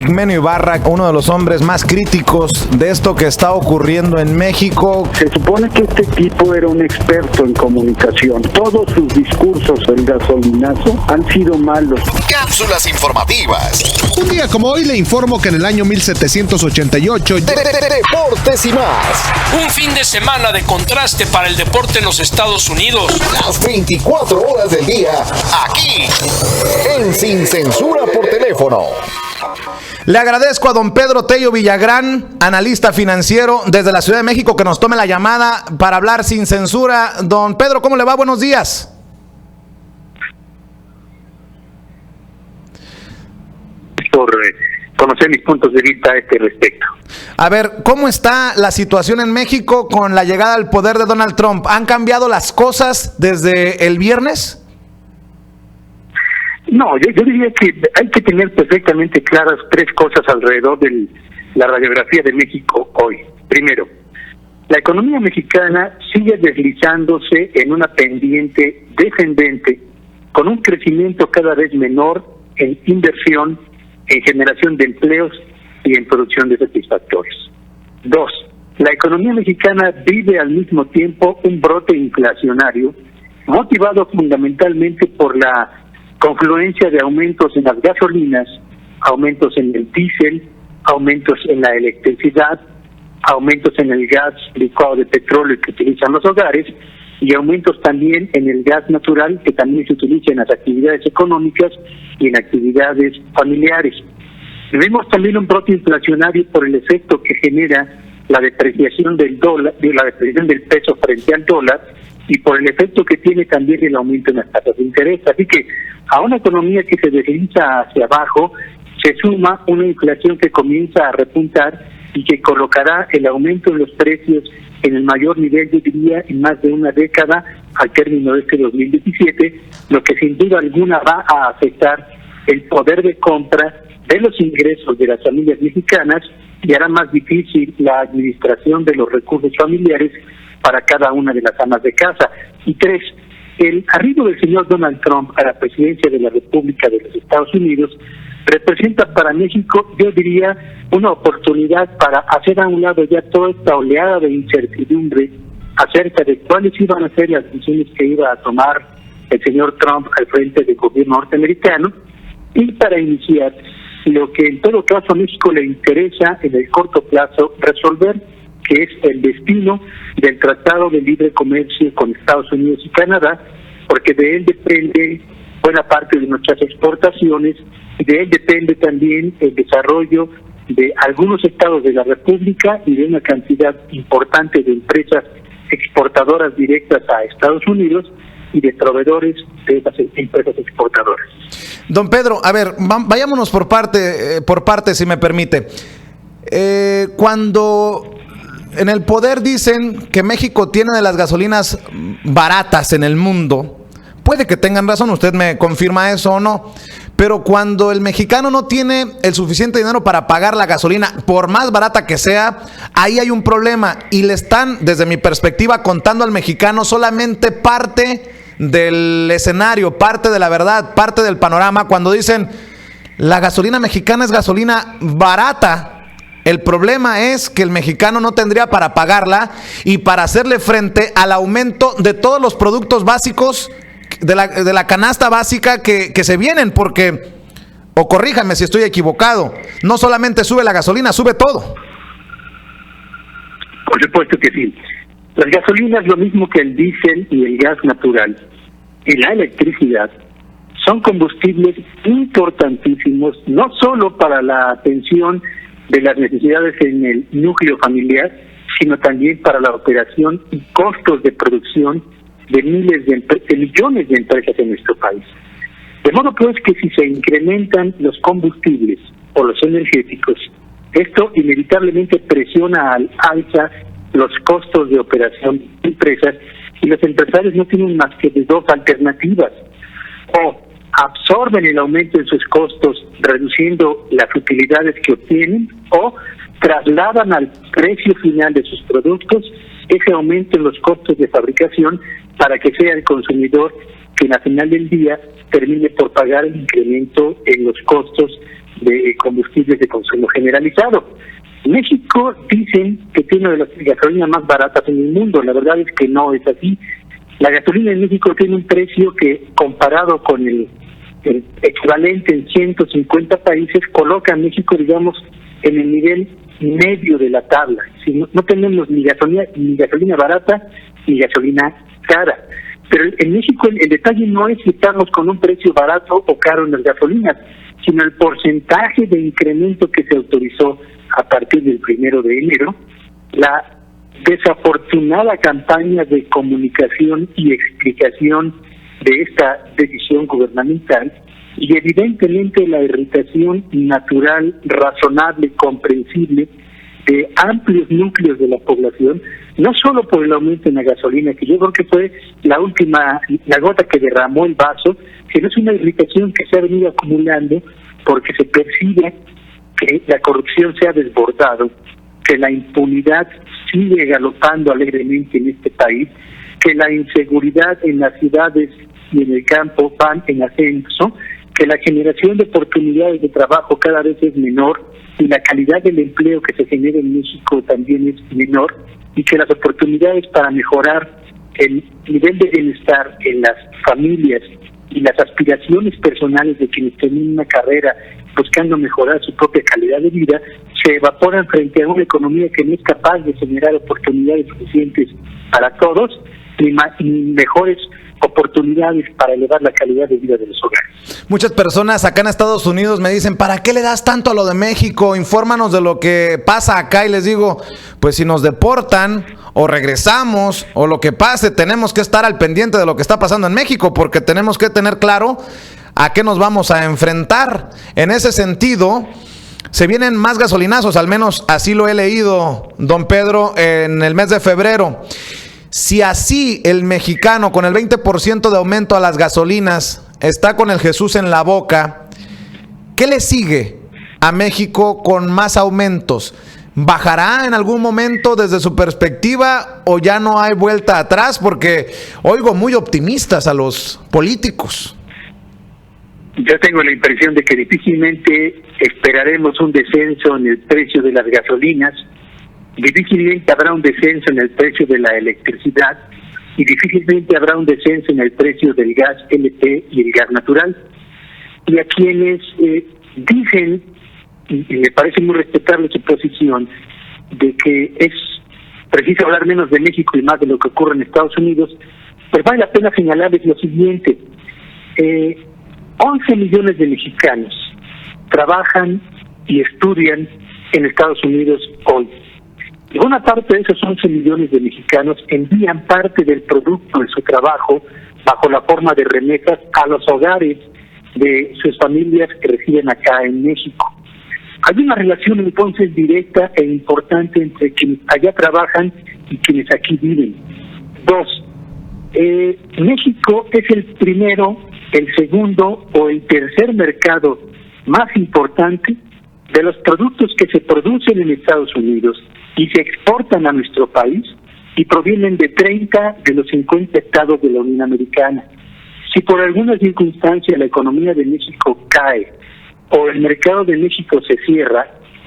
Epigmenio Ibarra, uno de los hombres más críticos de esto que está ocurriendo en México. Se supone que este tipo era un experto en comunicación. Todos sus discursos del gasolinazo han sido malos. Cápsulas informativas. Un día como hoy le informo que en el año 1788... Deportes y más. Un fin de semana de contraste para el deporte en los Estados Unidos. Las 24 horas del día, aquí, en Sin Censura por Teléfono. Le agradezco a don Pedro Tello Villagrán, analista financiero desde la Ciudad de México, que nos tome la llamada para hablar sin censura. Don Pedro, ¿cómo le va? Buenos días. Por conocer mis puntos de vista a este respecto. A ver, ¿cómo está la situación en México con la llegada al poder de Donald Trump? ¿Han cambiado las cosas desde el viernes? No, yo diría que hay que tener perfectamente claras tres cosas alrededor de la radiografía de México hoy. Primero, la economía mexicana sigue deslizándose en una pendiente descendente con un crecimiento cada vez menor en inversión, en generación de empleos y en producción de satisfactores. Dos, la economía mexicana vive al mismo tiempo un brote inflacionario motivado fundamentalmente por la confluencia de aumentos en las gasolinas, aumentos en el diésel, aumentos en la electricidad, aumentos en el gas licuado de petróleo que utilizan los hogares y aumentos también en el gas natural que también se utiliza en las actividades económicas y en actividades familiares. Vemos también un brote inflacionario por el efecto que genera la depreciación del dólar, la depreciación del peso frente al dólar, y por el efecto que tiene también el aumento en las tasas de interés. Así que a una economía que se desliza hacia abajo se suma una inflación que comienza a repuntar y que colocará el aumento de los precios en el mayor nivel, yo diría, en más de una década al término de este 2017, lo que sin duda alguna va a afectar el poder de compra de los ingresos de las familias mexicanas y hará más difícil la administración de los recursos familiares para cada una de las amas de casa. Y tres, el arribo del señor Donald Trump a la presidencia de la República de los Estados Unidos representa para México, yo diría, una oportunidad para hacer a un lado ya toda esta oleada de incertidumbre acerca de cuáles iban a ser las decisiones que iba a tomar el señor Trump al frente del gobierno norteamericano, y para iniciar lo que en todo caso a México le interesa en el corto plazo resolver, que es el destino del Tratado de Libre Comercio con Estados Unidos y Canadá, porque de él depende buena parte de nuestras exportaciones y de él depende también el desarrollo de algunos estados de la República y de una cantidad importante de empresas exportadoras directas a Estados Unidos y de proveedores de esas empresas exportadoras. Don Pedro, a ver, vayámonos por parte, si me permite. Cuando en el poder dicen que México tiene de las gasolinas baratas en el mundo, puede que tengan razón, usted me confirma eso o no, pero cuando el mexicano no tiene el suficiente dinero para pagar la gasolina, por más barata que sea, ahí hay un problema y le están, desde mi perspectiva, contando al mexicano solamente parte del escenario, parte de la verdad, parte del panorama, cuando dicen la gasolina mexicana es gasolina barata. El problema es que el mexicano no tendría para pagarla y para hacerle frente al aumento de todos los productos básicos de la canasta básica que se vienen, porque, o corríjame si estoy equivocado, no solamente sube la gasolina, sube todo. Por supuesto que sí. Las gasolinas, lo mismo que el diésel y el gas natural y la electricidad, son combustibles importantísimos, no solo para la atención de las necesidades en el núcleo familiar, sino también para la operación y costos de producción de millones de empresas en nuestro país. De modo pues que si se incrementan los combustibles o los energéticos, esto inevitablemente presiona al alza los costos de operación de empresas y los empresarios no tienen más que de dos alternativas: o absorben el aumento en sus costos reduciendo las utilidades que obtienen, o trasladan al precio final de sus productos ese aumento en los costos de fabricación para que sea el consumidor quien al final del día termine por pagar el incremento en los costos de combustibles de consumo generalizado. México dicen que tiene una de las gasolinas más baratas en el mundo. La verdad es que no es así. La gasolina en México tiene un precio que, comparado con el equivalente en 150 países, coloca a México, digamos, en el nivel medio de la tabla. Si no tenemos ni gasolina barata ni gasolina cara. Pero en México el detalle no es si estamos con un precio barato o caro en las gasolinas, sino el porcentaje de incremento que se autorizó a partir del 1 de enero, la desafortunada campaña de comunicación y explicación de esta decisión gubernamental y evidentemente la irritación natural, razonable, comprensible de amplios núcleos de la población, no solo por el aumento en la gasolina, que yo creo que fue la gota que derramó el vaso, sino es una irritación que se ha venido acumulando porque se percibe que la corrupción se ha desbordado, que la impunidad sigue galopando alegremente en este país, que la inseguridad en las ciudades y en el campo van en ascenso, que la generación de oportunidades de trabajo cada vez es menor y la calidad del empleo que se genera en México también es menor, y que las oportunidades para mejorar el nivel de bienestar en las familias y las aspiraciones personales de quienes tienen una carrera buscando mejorar su propia calidad de vida se evaporan frente a una economía que no es capaz de generar oportunidades suficientes para todos y mejores oportunidades para elevar la calidad de vida de los hogares. Muchas personas acá en Estados Unidos me dicen, ¿para qué le das tanto a lo de México? Infórmanos de lo que pasa acá. Y les digo, pues si nos deportan o regresamos o lo que pase, tenemos que estar al pendiente de lo que está pasando en México, porque tenemos que tener claro a qué nos vamos a enfrentar. En ese sentido, se vienen más gasolinazos, al menos así lo he leído, don Pedro, en el mes de febrero. Si así el mexicano con el 20% de aumento a las gasolinas está con el Jesús en la boca, ¿qué le sigue a México con más aumentos? ¿Bajará en algún momento desde su perspectiva o ya no hay vuelta atrás? Porque oigo muy optimistas a los políticos. Yo tengo la impresión de que difícilmente esperaremos un descenso en el precio de las gasolinas, difícilmente habrá un descenso en el precio de la electricidad y difícilmente habrá un descenso en el precio del gas LP y el gas natural. Y a quienes dicen, y me parece muy respetable su posición, de que es preciso hablar menos de México y más de lo que ocurre en Estados Unidos, pues vale la pena señalarles lo siguiente. 11 millones de mexicanos trabajan y estudian en Estados Unidos hoy. Y buena parte de esos 11 millones de mexicanos envían parte del producto de su trabajo bajo la forma de remesas a los hogares de sus familias que residen acá en México. Hay una relación entonces directa e importante entre quienes allá trabajan y quienes aquí viven. 2. México es el primero, el segundo o el tercer mercado más importante de los productos que se producen en Estados Unidos y se exportan a nuestro país y provienen de 30 de los 50 estados de la Unión Americana. Si por alguna circunstancia la economía de México cae o el mercado de México se cierra,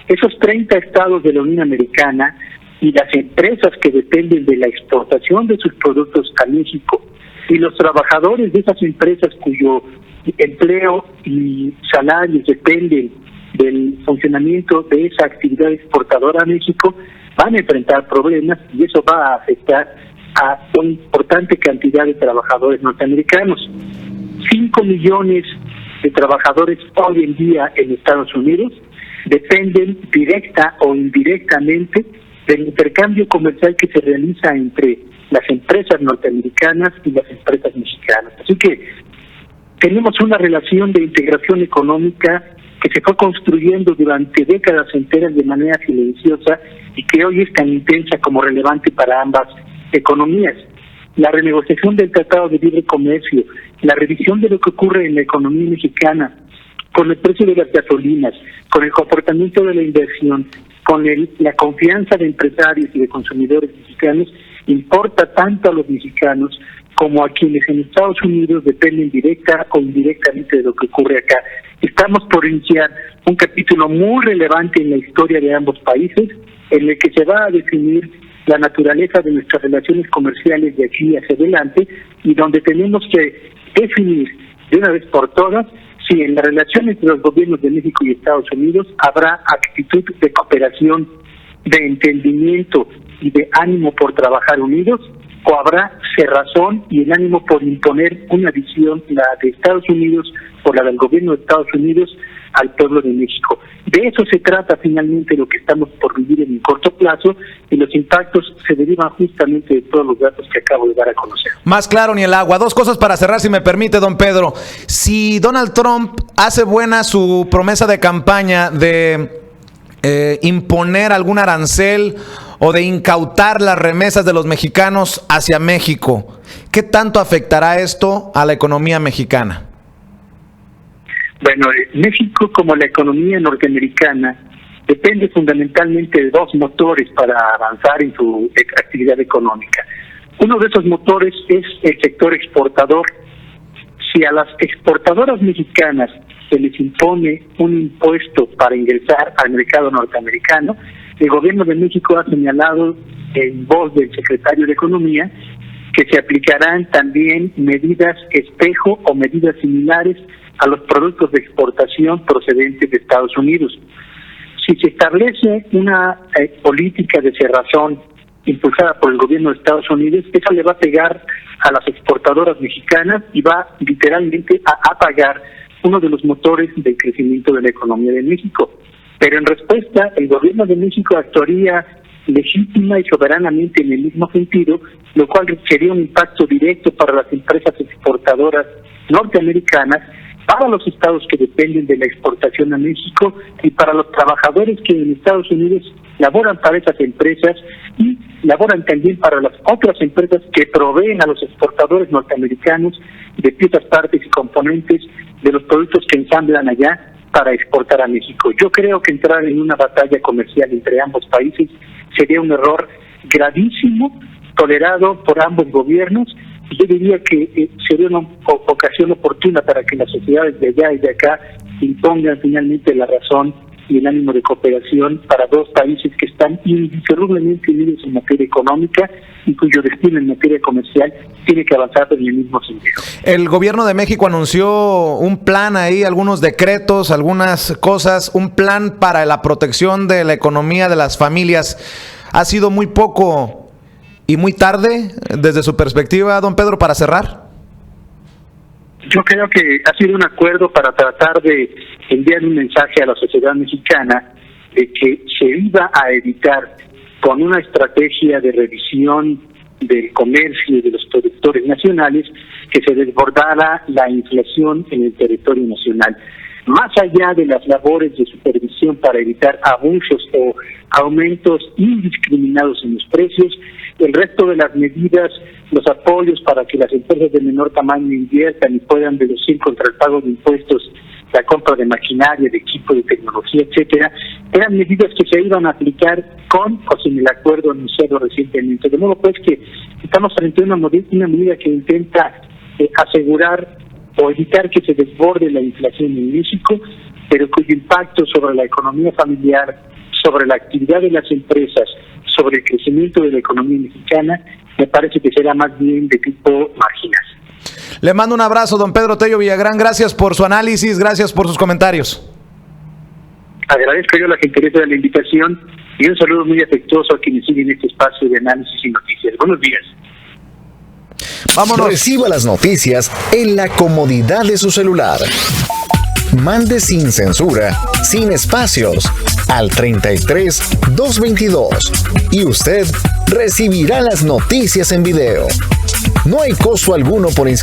esos 30 estados de la Unión Americana y las empresas que dependen de la exportación de sus productos a México y los trabajadores de esas empresas cuyo empleo y salarios dependen del funcionamiento de esa actividad exportadora a México, van a enfrentar problemas y eso va a afectar a una importante cantidad de trabajadores norteamericanos. 5 millones de trabajadores hoy en día en Estados Unidos dependen directa o indirectamente del intercambio comercial que se realiza entre las empresas norteamericanas y las empresas mexicanas. Así que tenemos una relación de integración económica que se fue construyendo durante décadas enteras de manera silenciosa y que hoy es tan intensa como relevante para ambas economías. La renegociación del Tratado de Libre Comercio, la revisión de lo que ocurre en la economía mexicana, con el precio de las gasolinas, con el comportamiento de la inversión, con la confianza de empresarios y de consumidores mexicanos, importa tanto a los mexicanos como a quienes en Estados Unidos dependen directa o indirectamente de lo que ocurre acá. Estamos por iniciar un capítulo muy relevante en la historia de ambos países, en el que se va a definir la naturaleza de nuestras relaciones comerciales de aquí hacia adelante, y donde tenemos que definir de una vez por todas si en las relaciones entre los gobiernos de México y Estados Unidos habrá actitud de cooperación, de entendimiento y de ánimo por trabajar unidos, o habrá cerrazón y el ánimo por imponer una visión, la de Estados Unidos o la del gobierno de Estados Unidos, al pueblo de México. De eso se trata finalmente lo que estamos por vivir en el corto plazo, y los impactos se derivan justamente de todos los datos que acabo de dar a conocer. Más claro ni el agua. Dos cosas para cerrar, si me permite, don Pedro. Si Donald Trump hace buena su promesa de campaña de imponer algún arancel o de incautar las remesas de los mexicanos hacia México, ¿qué tanto afectará esto a la economía mexicana? Bueno, México, como la economía norteamericana, depende fundamentalmente de dos motores para avanzar en su actividad económica. Uno de esos motores es el sector exportador. Si a las exportadoras mexicanas se les impone un impuesto para ingresar al mercado norteamericano, el gobierno de México ha señalado en voz del secretario de Economía que se aplicarán también medidas espejo o medidas similares a los productos de exportación procedentes de Estados Unidos. Si se establece una política de cerrazón impulsada por el gobierno de Estados Unidos, eso le va a pegar a las exportadoras mexicanas y va literalmente a apagar uno de los motores del crecimiento de la economía de México. Pero en respuesta, el gobierno de México actuaría legítima y soberanamente en el mismo sentido, lo cual sería un impacto directo para las empresas exportadoras norteamericanas, para los estados que dependen de la exportación a México y para los trabajadores que en Estados Unidos laboran para esas empresas y laboran también para las otras empresas que proveen a los exportadores norteamericanos de piezas, partes y componentes de los productos que ensamblan allá para exportar a México. Yo creo que entrar en una batalla comercial entre ambos países sería un error gravísimo, tolerado por ambos gobiernos. Yo diría que sería una ocasión oportuna para que las sociedades de allá y de acá impongan finalmente la razón y el ánimo de cooperación para dos países que están indisolublemente unidos en materia económica y cuyo destino en materia comercial tiene que avanzar en el mismo sentido. El gobierno de México anunció un plan ahí, algunos decretos, algunas cosas, un plan para la protección de la economía de las familias. ¿Ha sido muy poco y muy tarde desde su perspectiva, don Pedro, para cerrar? Yo creo que ha sido un acuerdo para tratar de enviar un mensaje a la sociedad mexicana de que se iba a evitar, con una estrategia de revisión del comercio y de los productores nacionales, que se desbordara la inflación en el territorio nacional. Más allá de las labores de supervisión para evitar abusos o aumentos indiscriminados en los precios, el resto de las medidas, los apoyos para que las empresas de menor tamaño inviertan y puedan deducir contra el pago de impuestos la compra de maquinaria, de equipo, de tecnología, etcétera, eran medidas que se iban a aplicar con o sin el acuerdo anunciado recientemente. De modo pues que estamos frente a una medida que intenta asegurar o evitar que se desborde la inflación en México, pero cuyo impacto sobre la economía familiar, sobre la actividad de las empresas, sobre el crecimiento de la economía mexicana, me parece que será más bien de tipo marginal. Le mando un abrazo, don Pedro Tello Villagrán. Gracias por su análisis, gracias por sus comentarios. Agradezco yo la gentileza de la invitación y un saludo muy afectuoso a quienes siguen este espacio de análisis y noticias. Buenos días. Vámonos. Reciba las noticias en la comodidad de su celular. Mande sin censura, sin espacios, al 33 222 y usted recibirá las noticias en video. No hay costo alguno por inscribirse.